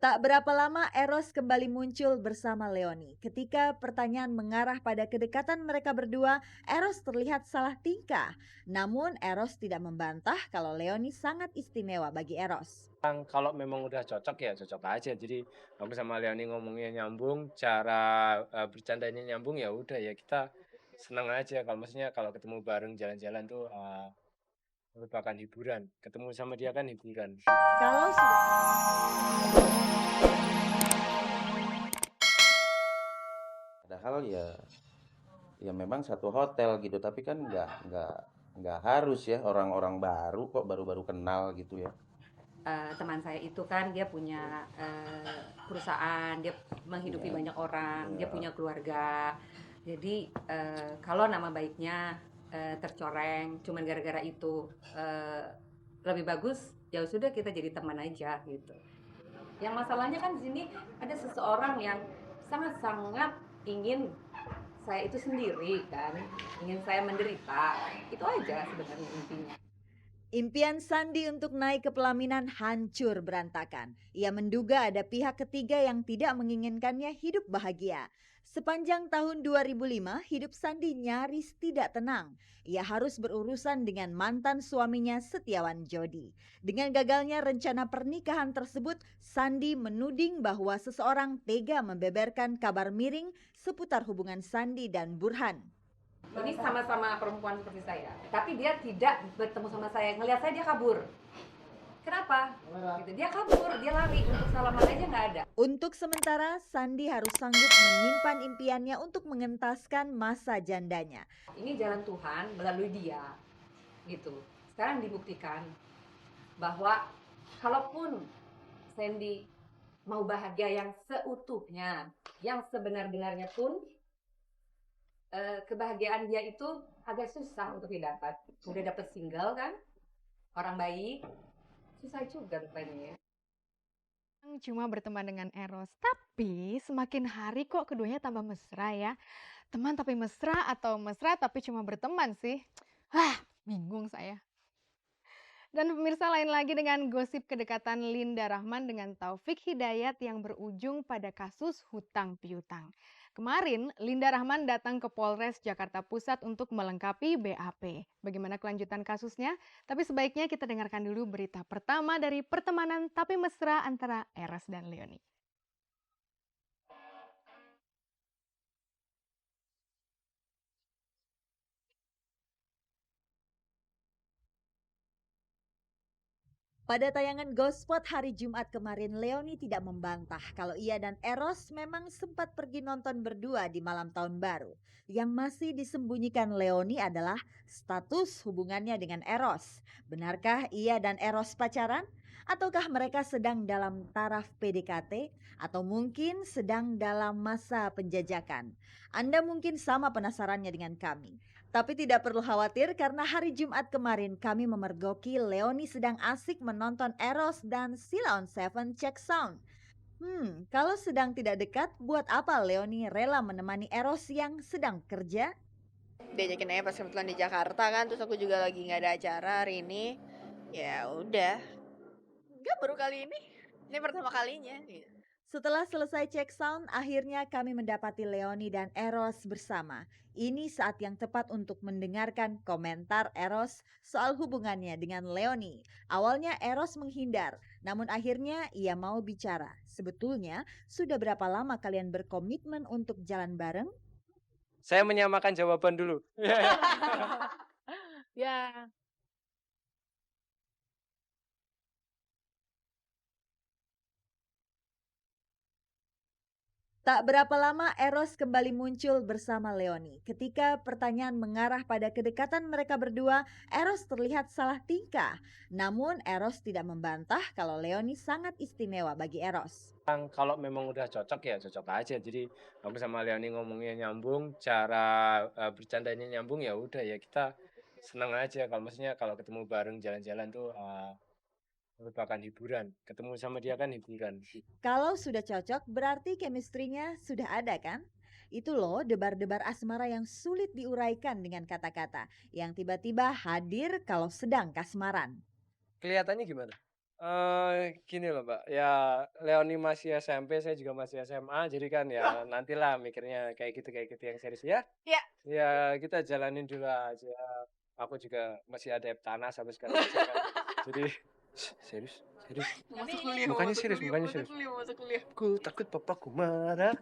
Tak berapa lama Eros kembali muncul bersama Leoni. Ketika pertanyaan mengarah pada kedekatan mereka berdua, Eros terlihat salah tingkah. Namun Eros tidak membantah kalau Leoni sangat istimewa bagi Eros. Kalau memang udah cocok ya cocok aja. Jadi aku sama Leoni ngomongnya nyambung, cara, bercandanya nyambung, ya udah ya kita seneng aja. Kalau maksudnya kalau ketemu bareng jalan-jalan tuh, merupakan hiburan. Ketemu sama dia kan hiburan. Kalau sudah Padahal ya memang satu hotel gitu, tapi kan nggak harus ya orang-orang baru kok baru-baru kenal gitu ya. Teman saya itu kan dia punya perusahaan, dia menghidupi Iya, banyak orang, dia iya. punya keluarga. Jadi kalau nama baiknya tercoreng cuman gara-gara itu, eh, lebih bagus ya sudah kita jadi teman aja gitu. Yang masalahnya kan di sini ada seseorang yang sangat-sangat ingin saya itu sendiri kan, ingin saya menderita. Itu aja sebenarnya intinya. impian Sandi untuk naik ke pelaminan hancur berantakan. Ia menduga ada pihak ketiga yang tidak menginginkannya hidup bahagia. Sepanjang tahun 2005, hidup Sandi nyaris tidak tenang. Ia harus berurusan dengan mantan suaminya Setiawan Jodi. Dengan gagalnya rencana pernikahan tersebut, Sandi menuding bahwa seseorang tega membeberkan kabar miring seputar hubungan Sandi dan Burhan. Ini sama-sama perempuan seperti saya, tapi dia tidak bertemu sama saya. Ngelihat saya dia kabur. Kenapa? Gitu. Dia kabur, dia lari, untuk salaman aja nggak ada. Untuk sementara, Sandi harus sanggup menyimpan impiannya untuk mengentaskan masa jandanya. Ini jalan Tuhan melalui dia, gitu. Sekarang dibuktikan bahwa kalaupun Sandy mau bahagia yang seutuhnya, yang sebenar-benarnya pun, kebahagiaan dia itu agak susah untuk didapat. Udah dapet single kan, orang baik, susah juga rupanya ya. Cuma berteman dengan Eros, tapi semakin hari kok keduanya tambah mesra ya. Teman tapi mesra atau mesra tapi cuma berteman sih? Bingung saya. Dan pemirsa, lain lagi dengan gosip kedekatan Linda Rahman dengan Taufik Hidayat yang berujung pada kasus hutang piutang. Kemarin, Linda Rahman datang ke Polres Jakarta Pusat untuk melengkapi BAP. Bagaimana kelanjutan kasusnya? Tapi sebaiknya kita dengarkan dulu berita pertama dari pertemanan tapi mesra antara Eros dan Leoni. Pada tayangan Gospot hari Jumat kemarin, Leoni tidak membantah kalau ia dan Eros memang sempat pergi nonton berdua di malam tahun baru. Yang masih disembunyikan Leoni adalah status hubungannya dengan Eros. Benarkah ia dan Eros pacaran? Ataukah mereka sedang dalam taraf PDKT? Atau mungkin sedang dalam masa penjajakan? Anda mungkin sama penasarannya dengan kami. Tapi tidak perlu khawatir karena hari Jumat kemarin kami memergoki Leoni sedang asik menonton Eros dan Sheila on Seven Check Sound. Kalau sedang tidak dekat, buat apa Leoni rela menemani Eros yang sedang kerja? Diajakin aja pas kebetulan di Jakarta kan, terus aku juga lagi nggak ada acara hari ini. Ya udah, nggak baru kali ini pertama kalinya gitu. Setelah selesai cek sound, akhirnya kami mendapati Leoni dan Eros bersama. Ini saat yang tepat untuk mendengarkan komentar Eros soal hubungannya dengan Leoni. Awalnya Eros menghindar, namun akhirnya ia mau bicara. Sebetulnya, sudah berapa lama kalian berkomitmen untuk jalan bareng? Saya menyamakan jawaban dulu. Ya, Tak berapa lama Eros kembali muncul bersama Leoni. Ketika pertanyaan mengarah pada kedekatan mereka berdua, Eros terlihat salah tingkah. Namun Eros tidak membantah kalau Leoni sangat istimewa bagi Eros. Kalau memang udah cocok ya cocok aja. Jadi aku sama Leoni ngomongnya nyambung, cara, bercandanya nyambung, ya udah ya kita seneng aja. Kalau maksudnya kalau ketemu bareng jalan-jalan tuh, merupakan hiburan. Ketemu sama dia kan hiburan. Kalau sudah cocok berarti chemistry-nya sudah ada kan? Itu loh debar-debar asmara yang sulit diuraikan dengan kata-kata. Yang tiba-tiba hadir kalau sedang kasmaran. Kelihatannya gimana? Gini loh, Mbak, ya Leoni masih SMP, saya juga masih SMA, jadi kan ya nantilah mikirnya kayak gitu yang serius ya. Ya, Ya kita jalanin dulu aja. Aku juga masih ada tanah sampai segala macam kan. Jadi serius, serius. masuk kuliah, Mukanya masuk serius, kuliah, mukanya masuk serius. kuliah, masuk kuliah. Aku takut papaku marah.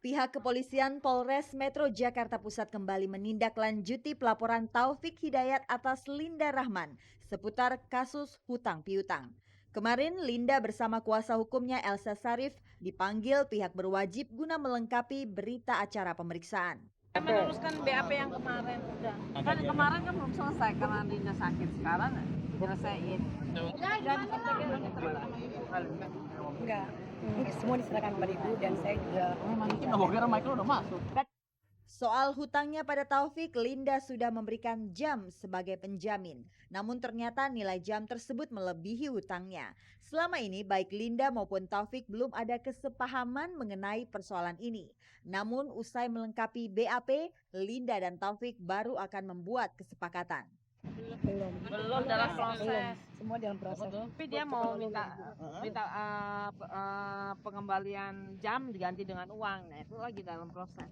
Pihak kepolisian Polres Metro Jakarta Pusat kembali menindaklanjuti pelaporan Taufik Hidayat atas Linda Rahman seputar kasus hutang piutang. Kemarin Linda bersama kuasa hukumnya Elsa Sarif dipanggil pihak berwajib guna melengkapi berita acara pemeriksaan. Meneruskan BAP yang kemarin udah. Kan kemarin kan belum selesai karena Linda sakit. Sekarang selesaiin. Dan Enggak, semua diserahkan kepada ibu dan saya juga Michael udah masuk. Soal hutangnya pada Taufik, Linda sudah memberikan jam sebagai penjamin. Namun ternyata nilai jam tersebut melebihi hutangnya. Selama ini baik Linda maupun Taufik belum ada kesepahaman mengenai persoalan ini. Namun usai melengkapi BAP, Linda dan Taufik baru akan membuat kesepakatan. Belum dalam proses. semua dalam proses. Tapi dia mau minta pengembalian jam diganti dengan uang. Nah, itu lagi dalam proses.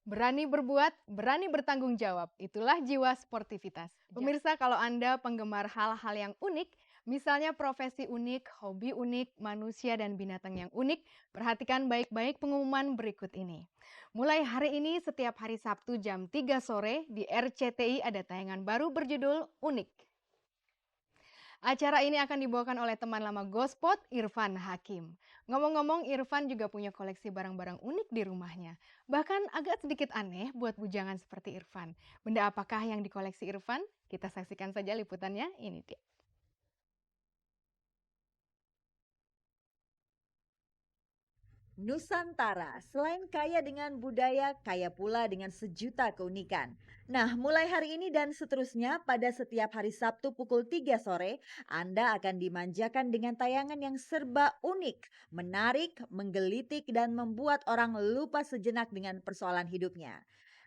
Berani berbuat, berani bertanggung jawab. Itulah jiwa sportivitas. Pemirsa, kalau Anda penggemar hal-hal yang unik, misalnya profesi unik, hobi unik, manusia dan binatang yang unik, perhatikan baik-baik pengumuman berikut ini. Mulai hari ini, setiap hari Sabtu jam 3 sore di RCTI ada tayangan baru berjudul Unik. Acara ini akan dibawakan oleh teman lama Gospot, Irfan Hakim. Ngomong-ngomong, Irfan juga punya koleksi barang-barang unik di rumahnya. Bahkan agak sedikit aneh buat bujangan seperti Irfan. Benda apakah yang dikoleksi Irfan? Kita saksikan saja liputannya, ini dia. Nusantara, selain kaya dengan budaya, kaya pula dengan sejuta keunikan. Nah, mulai hari ini dan seterusnya, pada setiap hari Sabtu pukul 3 sore, Anda akan dimanjakan dengan tayangan yang serba unik, menarik, menggelitik, dan membuat orang lupa sejenak dengan persoalan hidupnya.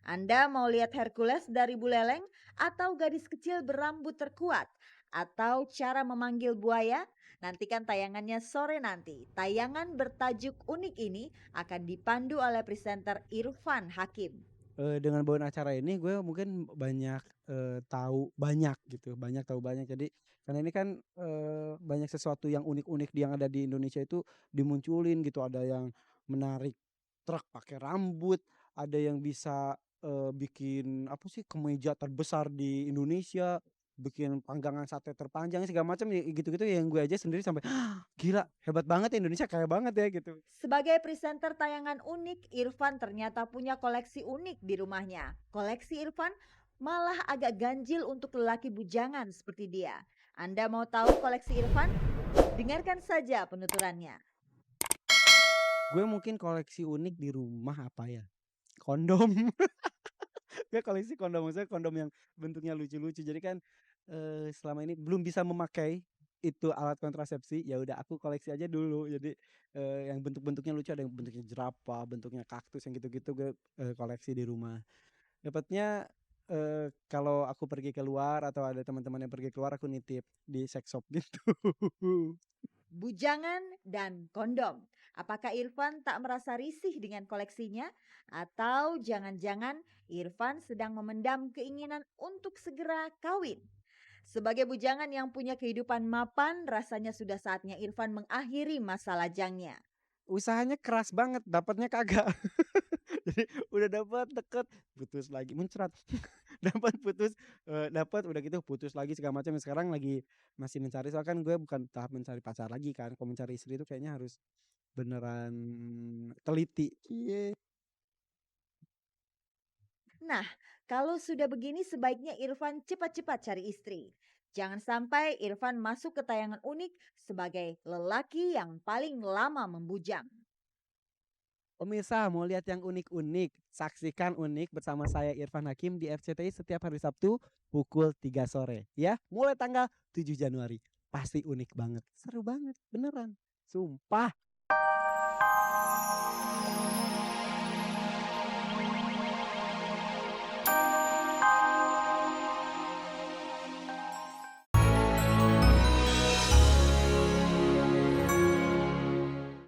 Anda mau lihat Hercules dari Buleleng, atau gadis kecil berambut terkuat, atau cara memanggil buaya? Nantikan tayangannya sore nanti. Tayangan bertajuk unik ini akan dipandu oleh presenter Irfan Hakim. Dengan bawain acara ini gue mungkin banyak tahu banyak gitu, banyak tahu banyak. Jadi karena ini kan banyak sesuatu yang unik-unik yang ada di Indonesia itu dimunculin gitu. Ada yang menarik truk pakai rambut, ada yang bisa bikin apa sih kemeja terbesar di Indonesia, bikin panggangan sate terpanjang segala macam ya gitu-gitu yang gue aja sendiri sampai gila hebat banget ya Indonesia kaya banget ya gitu. Sebagai presenter tayangan unik, Irfan ternyata punya koleksi unik di rumahnya. Koleksi Irfan malah agak ganjil untuk lelaki bujangan seperti dia. Anda mau tahu koleksi Irfan? Dengarkan saja penuturannya. Gue mungkin koleksi unik di rumah apa ya? Kondom. Gue koleksi kondom, maksudnya kondom yang bentuknya lucu-lucu. Jadi kan selama ini belum bisa memakai itu alat kontrasepsi, ya udah aku koleksi aja dulu. Jadi yang bentuk-bentuknya lucu, ada yang bentuknya jerapah, bentuknya kaktus, yang gitu-gitu gue koleksi di rumah. Dapatnya kalau aku pergi keluar atau ada teman-teman yang pergi keluar, aku nitip di sex shop gitu. Bujangan dan kondom. Apakah Irfan tak merasa risih dengan koleksinya? Atau jangan-jangan Irfan sedang memendam keinginan untuk segera kawin? Sebagai bujangan yang punya kehidupan mapan, rasanya sudah saatnya Irfan mengakhiri masa lajangnya. Usahanya keras banget, dapatnya kagak. Jadi udah dapat deket, putus lagi, muncrat. Dapat putus, dapat udah gitu putus lagi segala macam. Sekarang lagi masih mencari, soalnya kan gue bukan tahap mencari pacar lagi kan. Kalau mencari istri itu kayaknya harus beneran teliti. Cie. Nah, kalau sudah begini sebaiknya Irfan cepat-cepat cari istri. Jangan sampai Irfan masuk ke tayangan unik sebagai lelaki yang paling lama membujang. Pemirsa mau lihat yang unik-unik, saksikan Unik bersama saya Irfan Hakim di RCTI setiap hari Sabtu pukul 3 sore ya. Mulai tanggal 7 Januari. Pasti unik banget, seru banget, beneran. Sumpah.